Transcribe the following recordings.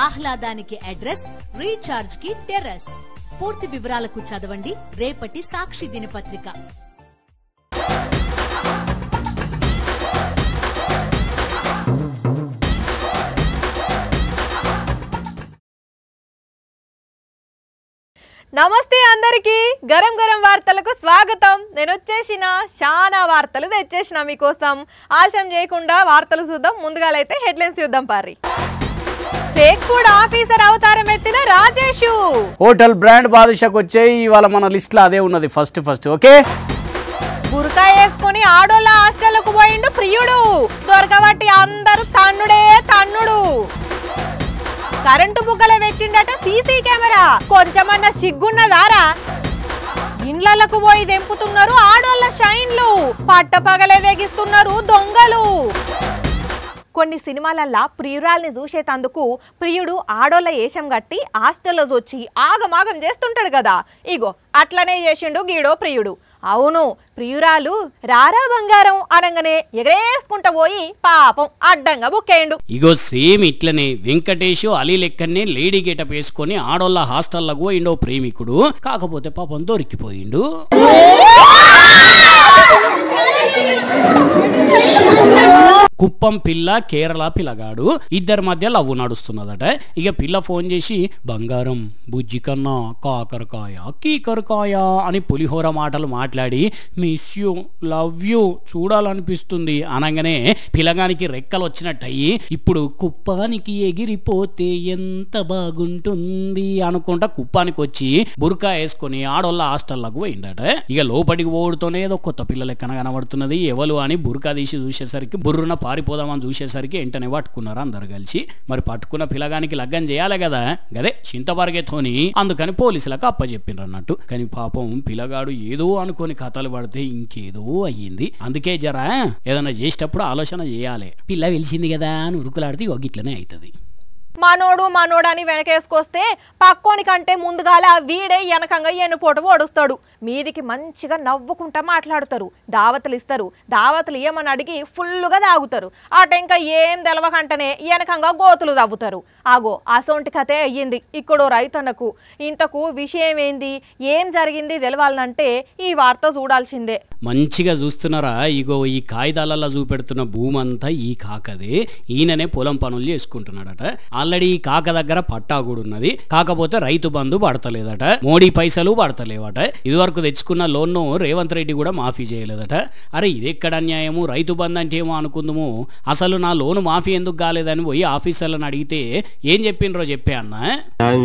ఆహ్లాదానికి address, recharge కి terrace. పూర్తి వివరాలకు చదవండి రేపటి సాక్షి దినపత్రిక. నమస్తే అందరికి, గరం గరం వార్తలకు స్వాగతం. నేను వచ్చేసిన చాలా వార్తలు తెచ్చేసిన మీకోసం. ఆలస్యం చేయకుండా వార్తలు చూద్దాం. ముందుగాలైతే హెడ్లైన్స్ చూద్దాం. పారి ఫేక్ ఫుడ్ ఆఫీసర్ అవతారం ఎత్తిన రాజేషు. హోటల్ బ్రాండ్ బాదుషాకు వచ్చే ఇవాళ మన లిస్ట్ లో అదే ఉన్నది ఫస్ట్. ఓకే, బురకా వేసుకుని ఆడోళ్ళ హాస్టల్కు పోయిండు ప్రియుడు. దొరకబట్టి అందరూ తన్నుడు. కరెంటు బుగ్గల పెట్టిండట సీసీ కెమెరా. కొంచెమన్నా సిగ్గున్నదారా? ఇండ్లకు పోయి దెంపుతున్నారు ఆడోళ్ళ షైన్లు. పట్టపగలే తెగిస్తున్నారు దొంగలు. కొన్ని సినిమాలల్లా ప్రియురాల్ని చూసేటందుకు ప్రియుడు ఆడోళ్ళ ఏషం గట్టి హాస్టల్లో వచ్చి ఆగమాగం చేస్తుంటాడు కదా. ఇగో అట్లనే చేసిండు గీడో ప్రియుడు. అవును, ప్రియురాలు రారా బంగారం అనగానే ఎగరేసుకుంటా పోయి పాపం అడ్డంగా బుక్కేయండు. ఇగో సేమ్ ఇట్లనే వెంకటేష్ అలీ లెక్కనే లేడీ గెటప్ వేసుకొని ఆడోళ్ళ హాస్టల్లకు పోయిండో ప్రేమికుడు. కాకపోతే పాపం దొరికిపోయిండు. కుప్పం పిల్ల కేరళ పిల్లగాడు ఇద్దరి మధ్య లవ్ నడుస్తున్నదట. ఇక పిల్ల ఫోన్ చేసి బంగారం బుజ్జి కన్నా కాకరకాయ కీకరకాయ అని పులిహోర మాటలు మాట్లాడి మిస్ యూ లవ్ యూ చూడాలనిపిస్తుంది అనగానే పిల్లగానికి రెక్కలు వచ్చినట్టయి ఇప్పుడు కుప్పానికి ఎగిరిపోతే ఎంత బాగుంటుంది అనుకుంటా కుప్పానికి వచ్చి బుర్కా వేసుకొని ఆడోళ్ళ హాస్టల్లకు పోయిండట. ఇక లోపలికి పోవడంతోనే ఏదో కొత్త పిల్ల లెక్కన కనబడుతున్నది. ఎవరు అని బుర్కా తీసి చూసేసరికి బుర్రున పారిపోదామని చూసేసరికి వెంటనే పట్టుకున్నారు అందరు కలిసి. మరి పట్టుకున్న పిల్లగానికి లగ్గం చేయాలి కదా, గదే చింతపరిగెతోని. అందుకని పోలీసులకు అప్పచెప్పిండ్రు అన్నట్టు. కానీ పాపం పిల్లగాడు ఏదో అనుకోని కథలు పడితే ఇంకేదో అయ్యింది. అందుకే జరా ఏదైనా చేసేటప్పుడు ఆలోచన చేయాలి. పిల్ల వెలిసింది కదా అని ఉరుకులాడితే ఇట్లనే అవుతుంది. మనోడని వెనకేసుకొస్తే పక్కోని కంటే ముందుగాల వీడే వెనకంగా ఎన్నుపోటు ఓడుస్తాడు. మీదికి మంచిగా నవ్వుకుంటా మాట్లాడుతారు, దావతులు ఇస్తారు. దావతులు ఏమని అడిగి ఫుల్లుగా తాగుతారు. అట ఇంకా ఏం తెలవకంటనే వెనకంగా గోతులు తవ్వుతారు. ఆగో అసొంటి కథే అయ్యింది ఇక్కడో రైతన్నకు. ఇంతకు విషయం ఏంది, ఏం జరిగింది తెలవాలంటే ఈ వార్త చూడాల్సిందే. మంచిగా చూస్తున్నారా? ఇగో ఈ కాగితాలలో చూపెడుతున్న భూమి అంతా ఈ కాకదే. ఈయననే పొలం పనులు చేసుకుంటున్నాడట. ఆల్రెడీ ఈ కాక దగ్గర పట్టా కూడా ఉన్నది. కాకపోతే రైతు బంధు పడతలేదట, మోడీ పైసలు పడతలేవట. ఇదివరకు తెచ్చుకున్న లోన్ను రేవంత్ రెడ్డి కూడా మాఫీ చేయలేదట. అరే ఇదెక్కడ అన్యాయము, రైతు బంధు అంటే ఏమో అనుకుందాము. అసలు నా లోను మాఫీ ఎందుకు కాలేదని పోయి ఆఫీసర్లను అడిగితే ఏం చెప్పిండ్రో చెప్పే అన్న.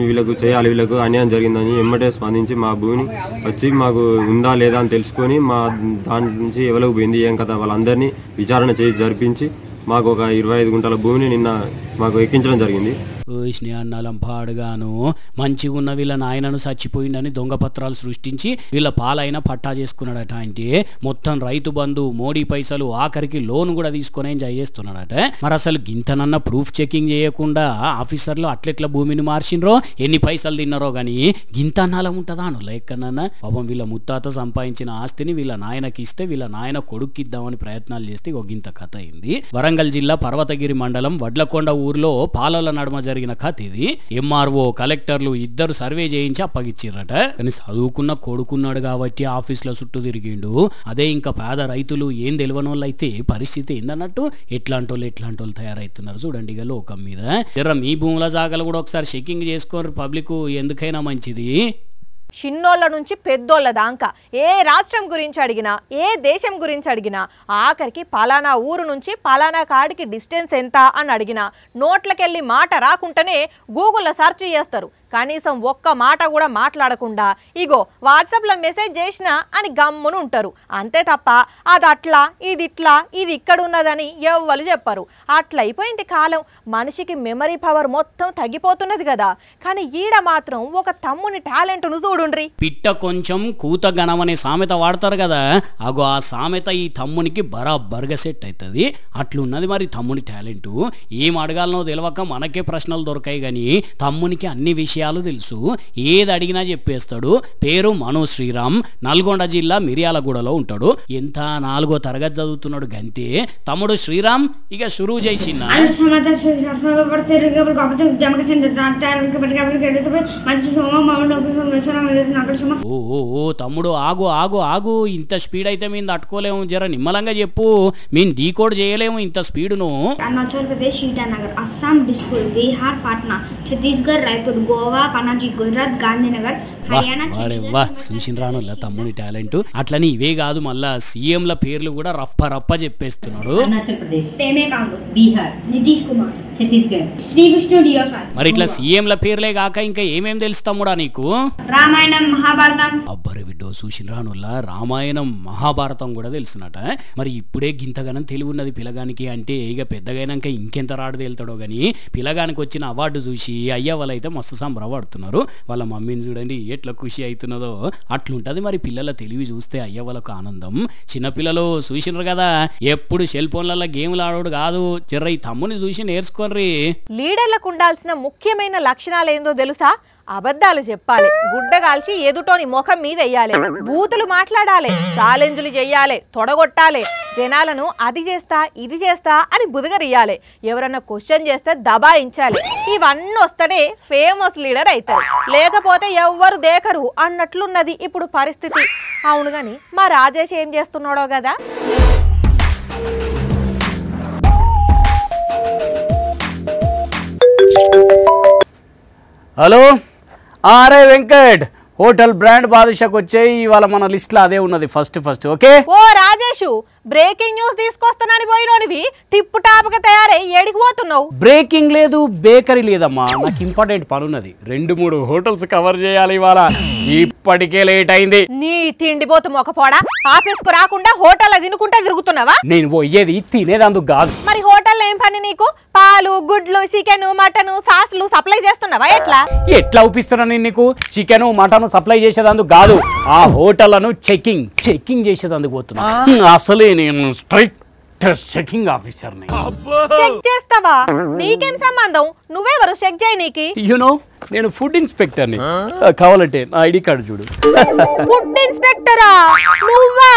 వీళ్ళకు చేయాలి, వీళ్ళకు అన్యాయం జరిగిందని ఎమ్మటే స్పందించి మా భూమిని వచ్చి మాకు ఉందా లేదా అని తెలుసుకొని మా దాని నుంచి ఎవరికి పోయింది ఏం కదా వాళ్ళందరినీ విచారణ చేసి జరిపించి మాకు ఒక 25 గుంటల భూమిని నిన్న మాకు ఎక్కించడం జరిగింది. అన్నాలం పాడుగాను మంచిగా ఉన్న వీళ్ళ నాయనను చచ్చిపోయిందని దొంగ పత్రాలు సృష్టించి వీళ్ళ పాలైన పట్టా చేసుకున్నాడట. అంటే మొత్తం రైతు బంధు మోడీ పైసలు ఆఖరికి లోన్ కూడా తీసుకొని ఎంజాయ్ చేస్తున్నాడట. మరి అసలు గింతనన్న ప్రూఫ్ చెకింగ్ చేయకుండా ఆఫీసర్లు అట్లెట్ల భూమిని మార్చిండ్రో, ఎన్ని పైసలు తిన్నారో గానీ గింత అన్నాలం ఉంటుందా అను లెక్కనన్నా. పాపం వీళ్ళ ముత్తాత సంపాదించిన ఆస్తిని వీళ్ళ నాయనకి ఇస్తే వీళ్ళ నాయన కొడుక్కిద్దామని ప్రయత్నాలు చేస్తే ఒక గింత కథ అయింది. వరంగల్ జిల్లా పర్వతగిరి మండలం వడ్లకొండ ఊర్లో పాలల నడుమ జరిగిన కథ ఇది. ఎంఆర్ఓ కలెక్టర్లు ఇద్దరు సర్వే చేయించి అప్పగిచ్చిర్రట. కానీ చదువుకున్న కొడుకున్నాడు కాబట్టి ఆఫీసులో చుట్టూ తిరిగిండు. అదే ఇంకా పేద రైతులు ఏం తెలియనోళ్ళు అయితే పరిస్థితి ఏందన్నట్టు ఎట్లాంటి వాళ్ళు తయారైతున్నారు చూడండి. ఇక లోకం మీద జర మీ భూముల జాగాలు కూడా ఒకసారి చెకింగ్ చేసుకోరు పబ్లిక్, ఎందుకైనా మంచిది. చిన్నోళ్ళ నుంచి పెద్దోళ్ళ దాకా ఏ రాష్ట్రం గురించి అడిగినా, ఏ దేశం గురించి అడిగినా, ఆఖరికి పలానా ఊరు నుంచి పలానా కాడికి డిస్టెన్స్ ఎంత అని అడిగినా నోట్లకెళ్ళి మాట రాకుండానే గూగుల్లో సెర్చ్ చేస్తారు. కనీసం ఒక్క మాట కూడా మాట్లాడకుండా ఇగో వాట్సాప్లో మెసేజ్ చేసినా అని గమ్మును ఉంటారు. అంతే తప్ప అది అట్లా ఇది ఇట్లా ఇది ఇక్కడ ఉన్నదని ఎవ్వరు చెప్పరు. అట్లా అయిపోయింది కాలం. మనిషికి మెమరీ పవర్ మొత్తం తగ్గిపోతున్నది కదా. కానీ ఈడ మాత్రం ఒక తమ్ముని టాలెంట్ను చూడుండ్రి. పిట్ట కొంచెం కూత గణమనే సామెత వాడతారు కదా, అగో ఆ సామెత ఈ తమ్మునికి బరాబర్గా సెట్ అవుతుంది. అట్లున్నది మరి తమ్ముని టాలెంట్. ఏం అడగాలనో తెలియక మనకే ప్రశ్నలు దొరకాయి. కానీ తమ్మునికి అన్ని విషయాలు విషయాలు తెలుసు, ఏది అడిగినా చెప్పేస్తాడు. పేరు మనో శ్రీరామ్, నల్గొండ జిల్లా మిర్యాలగూడలో ఉంటాడు. ఎంత 4వ తరగతి చదువుతున్నాడు గంతే. తమ్ముడు శ్రీరామ్ ఇక షురూ చేసిన ఓ తమ్ముడు ఆగు ఆగు ఆగు, ఇంత స్పీడ్ అయితే మేము తట్టుకోలేము, జర నిమ్మలంగా చెప్పు, మేము డీకోడ్ చేయలేము ఇంత స్పీడును. अरुणाचल प्रदेश ईटानगर, असम डिस्पुर, बिहार पटना, छत्तीसगढ़ रायपुर, गोवा पनाजी, गुजरात गांधीनगर, हरियाणा. వా చూసినరాను తమ్ముని టాలెంట్. అట్లని ఇవే కాదు, మళ్ళా సీఎంల పేర్లు కూడా రప్ప చెప్పేస్తున్నాడు. अरुणाचल प्रदेश, पेमे कांडू, बिहार, नीतीश कुमार, छत्तीसगढ़, श्री विष्णु डियोसार. మరి ఇట్లా సీఎంల పేర్లే కాక ఇంకా ఏమేం తెలుసు తమ్ముడా నీకు? రామాయణం, మహాభారతం. అబ్బరి బిడ్డో చూసినరానుల్లా రామాయణం మహాభారతం కూడా తెలుసునట. మరి ఇప్పుడే గింతగానం తెలివి ఉన్నది పిల్లగానికి అంటే ఇక పెద్దగైనాక ఇంకెంత రాడు తేలుతాడో గానీ పిల్లగానికి వచ్చిన అవార్డు చూసి అయ్య వాళ్ళైతే మస్తు సంబరపడుతున్నారు. వాళ్ళ మమ్మీని చూడండి ఎట్లా ఖుషి అవుతున్నదో అట్లుంటది. మరి పిల్లల తెలివి చూస్తే అయ్య వాళ్ళకు ఆనందం. చిన్నపిల్లలు చూసినారు కదా, ఎప్పుడు సెల్ ఫోన్లలో గేమ్లు ఆడోడు కాదు, జర్ర ఈ తమ్ముని చూసి నేర్చుకోర్రి. లీడర్లకు ఉండాల్సిన ముఖ్యమైన లక్షణాలు ఏందో తెలుసా? అబద్ధాలు చెప్పాలి, గుడ్డగాల్చి ఎదుటోని ముఖం మీద వెయ్యాలి, బూతులు మాట్లాడాలి, ఛాలెంజ్లు చెయ్యాలి, తొడగొట్టాలి, జనాలను అది చేస్తా ఇది చేస్తా అని బుదగరియాలి, ఎవరన్నా క్వశ్చన్ చేస్తే దబాయించాలి. ఇవన్నీ వస్తేనే ఫేమస్ లీడర్ అవుతారు, లేకపోతే ఎవ్వరు దేకరు అన్నట్లున్నది ఇప్పుడు పరిస్థితి. అవును గాని మా రాజేష్ ఏం చేస్తున్నాడో కదా. హలో, అరే వెంకట్, హోటల్ బ్రాండ్ బాదుషాకి వచ్చాయి ఇవాళ మన లిస్ట్ లో అదే ఉన్నది ఫస్ట్. ఓకే ఓ రాజేషు, బ్రేకింగ్ న్యూస్ తీసుకొస్తానని పోయినోనివి టిప్పు టాప్ గా తయారై ఏడికి పోతున్నావు? బ్రేకింగ్ లేదు, బేకరీ లేదమ్మా, నాకు ఇంపార్టెంట్ పని ఉన్నది. 2-3 హోటల్స్ కవర్ చేయాలి ఇవాళ, ఇప్పటికే లేట్ అయింది. నీ తిండిపోతు మొకపోడా, ఆఫీస్ కు రాకుండా హోటల్ తినుకుంటా తిరుగుతున్నావా? నేను పోయేది తినేదందుకు కాదు. మరి హోటల్ ఏం పని నీకు? పాలు, గుడ్లు, చికెన్, మటన్, సాసులు సప్లై చేస్తున్నావా? ఎట్లా ఒప్పిస్తున్నా నేను నీకు? చికెన్ మటన్ సప్లై చేసేదందుకు కాదు, ఆ హోటళ్లను చెకింగ్ చేసేదందుకు పోతున్నా. అసలే నేను స్ట్రైట్ చెకింగ్ ఆఫీసర్ని. చెక్ చేస్తావా? నీకేం సంబంధం? నువ్వెవరు చెక్ చేయనీకి? నేను ఫుడ్ ఇన్స్పెక్టర్ని, కావాలంటే నా ఐడి కార్డు చూడు. ఫుడ్ ఇన్స్పెక్టరా నువ్వా?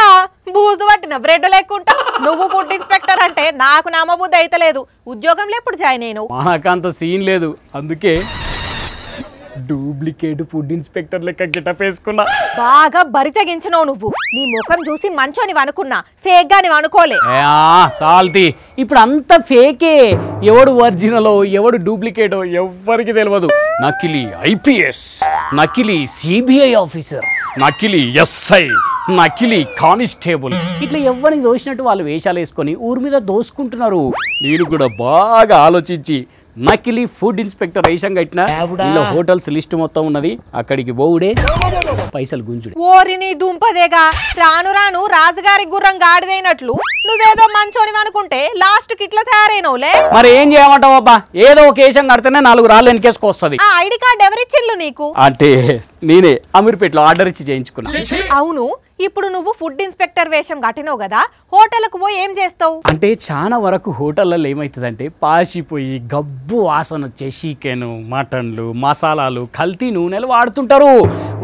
బూజు పట్టిన బ్రెడ్ లేకుంటా నువ్వు ఫుడ్ ఇన్స్పెక్టర్ అంటే నాకు నమ్మబుద్ధి అయితలేదు. ఉద్యోగంలో ఎప్పుడు జాయిన్ అయినావు? మాకంత సీన్ లేదు, అందుకే డూప్లికేట్ ఫుడ్ ఇన్స్పెక్టర్ లెక్క గెటప్ వేసుకున్నా. బాగా బరి తెగించినావు నువ్వు. నీ ముఖం చూసి మంచోని అనుకున్నా, ఫేక్ గాని అనుకోలే. సాల్తీ, ఇప్పుడు అంత ఫేకే. ఎవడు ఒరిజినలో ఎవడు డూప్లికేటో ఎవ్వరికి తెలియదు. నకిలీ IPS, నకిలీ CBI ఆఫీసర్, నకిలీ SI, నకిలీ కానిస్టేబుల్, ఇట్లా ఎవరికి దోసినట్టు వాళ్ళు వేషాలు వేసుకొని ఊరి మీద దోసుకుంటున్నారు. నేను కూడా బాగా ఆలోచించి నకిలీ ఫుడ్ ఇన్స్పెక్టర్ వేషం కట్టిన. ఇలా హోటల్స్ లిస్ట్ మొత్తం ఉన్నది, అక్కడికి పోవుడే, పైసలు గుంజుడే. ఓరిని దుంపదేగా, రాను రాను రాజుగారి గుర్రం గాడిదైనట్లు నువ్వేదో మంచోని అనుకుంటే లాస్ట్ కి ఇట్లా తయారైనవులే. మరి ఏం చేయమంటావు అబ్బా, ఏదో ఒక వేషం కడితేనే 4 రాళ్ళు వెనకేసుకొస్తుంది. ఆ ఐడి కార్డ్ ఎవరిచ్చిల్లు నీకు? అంటే నేనే అమీర్పేటలో ఆర్డర్ ఇచ్చి చేయించుకున్నా. అవును, ఇప్పుడు నువ్వు ఫుడ్ ఇన్స్పెక్టర్ వేషం కట్టినావు కదా, హోటల్కు పోయి ఏం చేస్తావు? అంటే చాలా వరకు హోటళ్లలో ఏమవుతుందంటే పాసిపోయి గబ్బు వాసన వచ్చే చికెన్, మటన్లు, మసాలాలు, కల్తీ నూనెలు వాడుతుంటారు.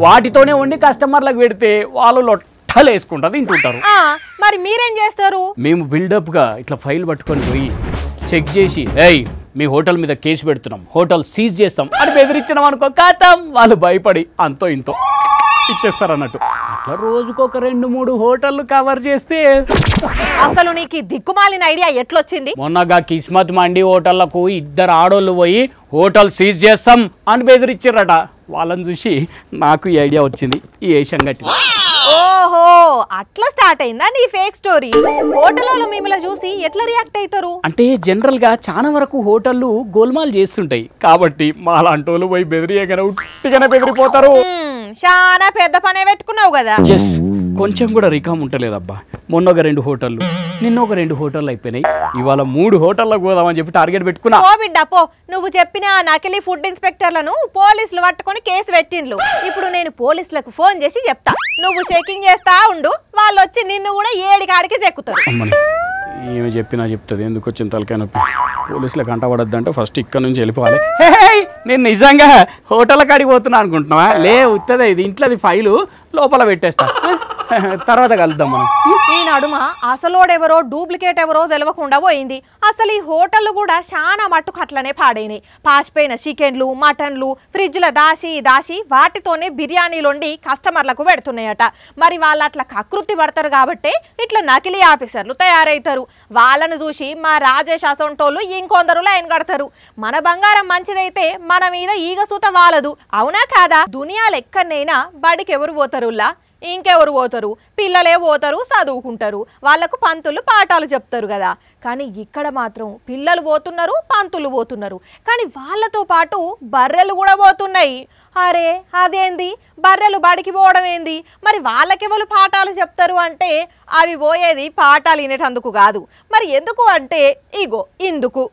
వాటితోనే వండి కస్టమర్లకు పెడితే వాళ్ళు లొట్టలు వేసుకుంటారు, తింటుంటారు. మరి మీరేం చేస్తారు? మేము బిల్డప్ గా ఇట్లా ఫైల్ పట్టుకొని పోయి చెక్ చేసి, మీ హోటల్ మీద కేసు పెడుతున్నాం, హోటల్ సీజ్ చేస్తాం అని బెదిరించినాం అనుకో, ఖాతం వాళ్ళు భయపడి అంతో ఇంతో ఇచ్చేస్తారు అన్నట్టు. అట్లా రోజుకొక 2-3 హోటళ్లు కవర్ చేస్తే. అసలు నీకు దిక్కుమాలిన ఐడియా ఎట్లొచ్చింది? మొన్నగా కిస్మత్ మండి హోటళ్లకు 2 ఆడోళ్ళు పోయి హోటల్ సీజ్ చేస్తాం అని బెదిరించారట. వాళ్ళని చూసి నాకు ఈ ఐడియా వచ్చింది, ఈ ఏషియన్ గట్టి. ఓహో, అట్లా స్టార్ట్ అయిందా నీ ఫేక్ స్టోరీ? హోటల్లో మిమ్మల్ని చూసి ఎట్లా రియాక్ట్ అవుతారు? అంటే జనరల్ గా చాలా వరకు హోటళ్లు గోల్మాల్ చేస్తుంటాయి కాబట్టి మాలాంటోళ్ళు పోయి బెదిరియగానే ఉట్టిగానే బెదిరిపోతారు. చాలా పెద్ద పనే పెట్టుకున్నావు కదా. కొంచెం కూడా రికామ్ ఉంటలేదబ్బా. మొన్న ఒక 2 హోటళ్లు, నిన్న ఒక 2 హోటళ్లు అయిపోయినాయి. ఇవాళ 3 హోటళ్లకు పోదామని చెప్పి టార్గెట్ పెట్టుకున్నా. పో బిడ్డ పో, నువ్వు చెప్పిన నకిలీ ఫుడ్ ఇన్స్పెక్టర్లను పోలీసులు పట్టుకొని కేసు పెట్టిండ్లు. ఇప్పుడు నేను పోలీసులకు ఫోన్ చేసి చెప్తా, నువ్వు చెకింగ్ చేస్తా ఉండు, వాళ్ళు వచ్చి నిన్ను కూడా 7 కాడికి చెక్కుతారు. ఏమి చెప్పినా చెప్తుంది, ఎందుకు వచ్చిన తలకాయ నొప్పి. పోలీసులకు కంటపడద్దంటే ఫస్ట్ ఇక్కడ నుంచి వెళ్ళిపోవాలి. నేను నిజంగా హోటల్ కాడికి పోతున్నా అనుకుంటున్నావా? లే ఉత్తదే, ఇది ఇంట్లోది ఫైలు లోపల పెట్టేస్తా, తర్వాత కలుద్దాం మనం. ఈ నడుమ అసలోడెవరో డూప్లికేట్ ఎవరో తెలవకుండా పోయింది. అసలు ఈ హోటళ్ళు కూడా చాలా మట్టుకు అట్లనే పాడైనాయి. పాసిపోయిన చికెన్లు మటన్లు ఫ్రిడ్జ్లో దాసి వాటితోనే బిర్యానీలుండి కస్టమర్లకు పెడుతున్నాయట. మరి వాళ్ళు అట్లా కకృతి పడతారు కాబట్టి ఇట్లా నకిలీ ఆఫీసర్లు తయారవుతారు. వాళ్ళను చూసి మా రాజేష్ అసొంటోళ్ళు ఇంకొందరు లైన్ కడతారు. మన బంగారం మంచిదైతే మన మీద ఈగ సూత వాలదు, అవునా కాదా? దునియాలు ఎక్కడనైనా బడికి ఎవరు పోతారులా? ఇంకెవరు పోతారు? పిల్లలే పోతారు, చదువుకుంటారు, వాళ్ళకు పంతులు పాఠాలు చెప్తారు కదా. కానీ ఇక్కడ మాత్రం పిల్లలు పోతున్నారు, పంతులు పోతున్నారు, కానీ వాళ్ళతో పాటు బర్రెలు కూడా పోతున్నాయి. అరే అదేంది, బర్రెలు బడికి పోవడం ఏంది? మరి వాళ్ళకెవరు పాఠాలు చెప్తారు అంటే అవి పోయేది పాఠాలు వినేటందుకు కాదు. మరి ఎందుకు అంటే ఇగో ఇందుకు.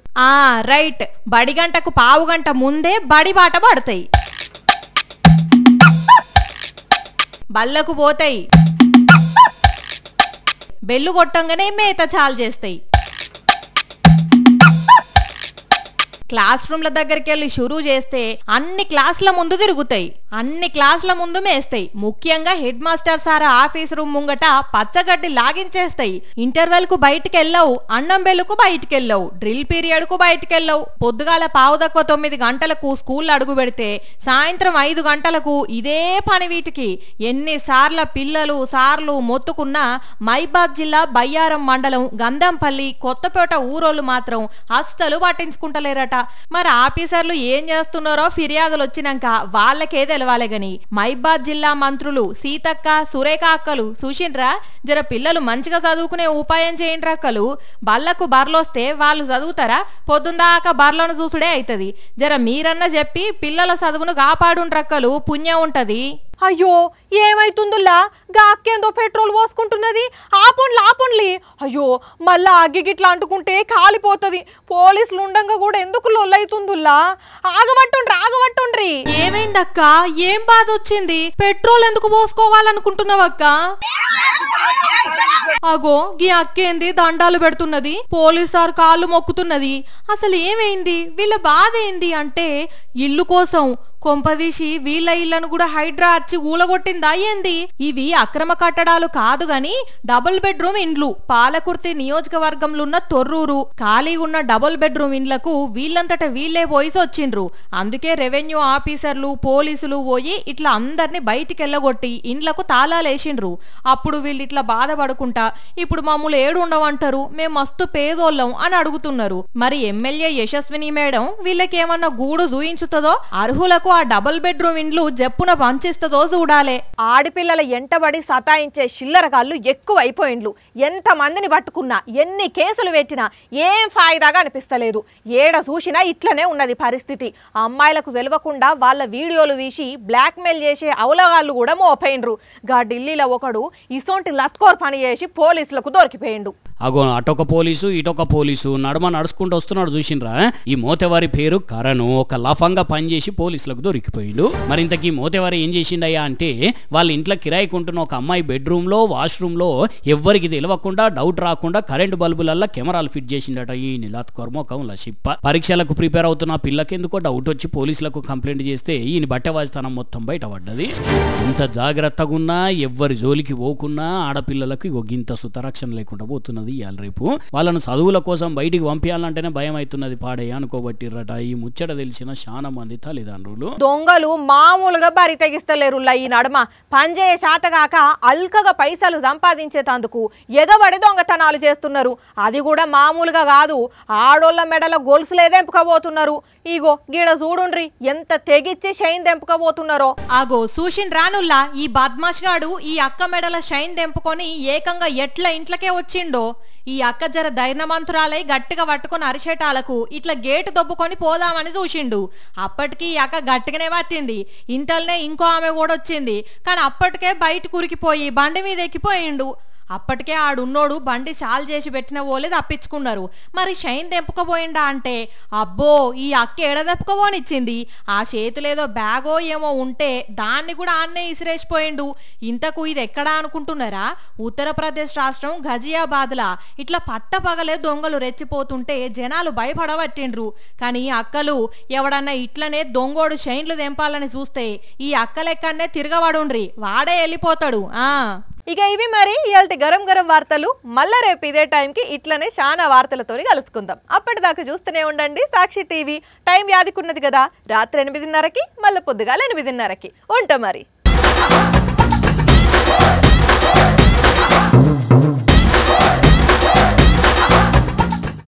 రైట్, బడి గంటకు పావు గంట ముందే బడి బాట పడతాయి, బళ్ళకు పోతాయి, బెల్లు కొట్టంగానే మేత చాలు చేస్తాయి, క్లాస్ రూమ్ల దగ్గరికి వెళ్ళి షురూ చేస్తే అన్ని క్లాసుల ముందు తిరుగుతాయి, అన్ని క్లాసుల ముందు మేస్తాయి. ముఖ్యంగా head master sir office room ముంగట పచ్చగడ్డి లాగించేస్తాయి. ఇంటర్వెల్ కు బయటికి వెళ్ళవు, అన్నం బెల్లుకు బయటికి వెళ్ళవు, డ్రిల్ పీరియడ్ కు బయటికి వెళ్ళవు. పొద్దుగాల 8:15 గంటలకు స్కూల్ అడుగు పెడితే సాయంత్రం 5 గంటలకు ఇదే పని. వీటికి ఎన్నిసార్ల పిల్లలు సార్లు మొత్తుకున్నా మైబాద్ జిల్లా బయ్యారం మండలం గంధంపల్లి కొత్తపేట ఊరోళ్ళు మాత్రం అస్సలు పట్టించుకుంటలేరట. మరి ఆఫీసర్లు ఏం చేస్తున్నారో ఫిర్యాదులు వచ్చినాక వాళ్ళకే తెలవాలి గని మైబాద్ జిల్లా మంత్రులు సీతక్క సురేఖ అక్కలు చూసిండ్రా, జర పిల్లలు మంచిగా చదువుకునే ఉపాయం చేయండి అక్కలు. బళ్ళకు బర్లొస్తే వాళ్ళు చదువుతారా? పొద్దుందాకా బర్లను చూసుడే అవుతుంది. జర మీరన్నా చెప్పి పిల్లల చదువును కాపాడుండ్రక్కలు, పుణ్యం ఉంటది. అయ్యో ఏమైతుందిలా, గా అక్కేందో పెట్రోల్ పోసుకుంటున్నది, ఆపుండ్లి. అయ్యో మళ్ళా అగ్గిగిట్లా అంటుకుంటే కాలిపోతుంది. పోలీసులు ఉండంగా కూడా ఎందుకు లొల్లైతుందిలా? ఆగబట్టుండ్రి. ఏమైందక్క, ఏం బాధ వచ్చింది? పెట్రోల్ ఎందుకు పోసుకోవాలనుకుంటున్నావక్క? అగో గీ అక్కేంది దండాలు పెడుతున్నది, పోలీసారు కాళ్ళు మొక్కుతున్నది. అసలు ఏమైంది, వీళ్ళ బాధ ఏంది అంటే ఇల్లు కోసం కొంపదీసి వీళ్ళ ఇళ్లను కూడా హైడ్రా అచ్చి ఊలగొట్టిందా ఏంది? ఇవి అక్రమ కట్టడాలు కాదు గాని డబుల్ బెడ్రూమ్ ఇండ్లు. పాలకుర్తి నియోజకవర్గంలో ఉన్న తొర్రూరు ఖాళీగా ఉన్న డబుల్ బెడ్రూమ్ ఇండ్లకు వీళ్ళంతట వీళ్ళే పోయి వచ్చిండ్రు. అందుకే రెవెన్యూ ఆఫీసర్లు పోలీసులు పోయి ఇట్లా అందరిని బయటికి వెళ్ళగొట్టి ఇండ్లకు తాళాలేసిండ్రు. అప్పుడు వీళ్ళు ఇట్లా బాధపడుకుంటా ఇప్పుడు మమ్మల్ని ఏడు ఉండవంటారు, మేము మస్తు పేదోళ్ళం అని అడుగుతున్నారు. మరి ఎమ్మెల్యే యశస్విని మేడం వీళ్ళకేమన్నా గూడు చూయించుతుందో, అర్హులకు ఆ డబుల్ బెడ్రూమ్ ఇండ్లు జప్పున పంచిస్తుందో చూడాలే. ఆడపిల్లల ఎంటబడి సతాయించే చిల్లరగాళ్ళు ఎక్కువైపోయిండ్లు. ఎంత మందిని పట్టుకున్నా ఎన్ని కేసులు పెట్టినా ఏం ఫాయిదాగా అనిపిస్తలేదు. ఏడ చూసినా ఇట్లనే ఉన్నది పరిస్థితి. అమ్మాయిలకు తెలియకుండా వాళ్ళ వీడియోలు తీసి బ్లాక్మెయిల్ చేసే అవలగాళ్ళు కూడా మోపైండ్రు. గా ఢిల్లీలో ఒకడు ఇసోంటి లత్కోర్ పని చేసి పోలీసులకు దొరికిపోయిండు. అగో అటొక పోలీసు ఇటొక పోలీసు నడుమ నడుచుకుంటూ వస్తున్నాడు చూసిండ్రా. ఈ మోతెవారి పేరు కరణ్, ఒక లఫంగా పనిచేసి పోలీసులకు దొరికిపోయిండు. మరి ఇంతకీ మోతెవారి ఏం చేసిండయ్యా అంటే వాళ్ళ ఇంట్లో కిరాయికుంటున్న ఒక అమ్మాయి బెడ్రూమ్ లో వాష్రూమ్ లో ఎవ్వరికి తెలియకుండా డౌట్ రాకుండా కరెంటు బల్బులల్లో కెమెరాలు ఫిట్ చేసిండట. ఈ నిలాత్కర్మోకం లసిప్ప. పరీక్షలకు ప్రిపేర్ అవుతున్న పిల్లకి ఎందుకో డౌట్ వచ్చి పోలీసులకు కంప్లైంట్ చేస్తే ఈయన బట్టవాజితనం మొత్తం బయటపడ్డది. ఇంత జాగ్రత్తగా ఉన్నా ఎవ్వరి జోలికి పోకున్నా ఆడపిల్లలకు ఇంత సుతరక్షణ లేకుండా పోతున్నది. రేపు వాళ్ళను చదువుల కోసం బయటికి పంపించాలంటేనే భయం అవుతున్నది. పాడయ్య అనుకోబట్టిరట. ఈ ముచ్చట తెలిసిన చాలా మంది తల్లిదండ్రులు. దొంగలు మామూలుగా బరి తెగిస్తలేరు. ఈ నడుమ పనిచేయ శాతగాక అల్కగా పైసలు సంపాదించేటందుకు ఎగబడి దొంగతనాలు చేస్తున్నారు. అది కూడా మామూలుగా కాదు, ఆడోళ్ళ మెడల గొలుసులే దెంపుకపోతున్నారు. ఇగో గీడ చూడుండ్రి ఎంత తెగిచ్చి షైన్ దెంపుకపోతున్నారో. ఆగో సూషిన్ రానుల్లా ఈ బద్మాష్ గాడు ఈ అక్క మెడల షైన్ దెంపుకొని ఏకంగా ఎట్ల ఇంట్లకే వచ్చిండో. ఈ అక్క జర ధైర్యమంతురాలై గట్టిగా పట్టుకుని అరిచేటాలకు ఇట్లా గేటు దొబ్బుకొని పోదామని చూసిండు. అప్పటికి ఈ అక్క గట్టిగానే పట్టింది. ఇంతలోనే ఇంకో ఆమె కూడా వచ్చింది. కానీ అప్పటికే బయట కురికిపోయి బండి మీద ఎక్కిపోయిండు. అప్పటికే ఆడున్నోడు బండి చాలు చేసి పెట్టిన ఓలే తప్పించుకున్నారు. మరి షైన్ తెంపుకోబోయిండా అంటే అబ్బో ఈ అక్క ఎడ తెప్పుకోబోనిచ్చింది. ఆ చేతులేదో బ్యాగో ఏమో ఉంటే దాన్ని కూడా ఆన్నే ఇసిరేసిపోయిండు. ఇంతకు ఇది ఎక్కడా అనుకుంటున్నారా? ఉత్తరప్రదేశ్ రాష్ట్రం ఘజియాబాద్లా ఇట్లా పట్టపగలే దొంగలు రెచ్చిపోతుంటే జనాలు భయపడబట్టిండ్రు. కానీ అక్కలు ఎవడన్నా ఇట్లనే దొంగోడు షైన్లు తెంపాలని చూస్తే ఈ అక్కలెక్కనే తిరగబడుండ్రి, వాడే వెళ్ళిపోతాడు. ఇక ఇవి మరి ఇయాల్టి గరం గరం వార్తలు. మళ్ళా రేపు ఇదే టైంకి ఇట్లనే చాలా వార్తలతో కలుసుకుందాం. అప్పటిదాకా చూస్తూనే ఉండండి సాక్షి టీవీ. టైం యాదికున్నది కదా, రాత్రి 8:30కి మళ్ళీ పొద్దుగాల 8:30కి ఉంటా మరి.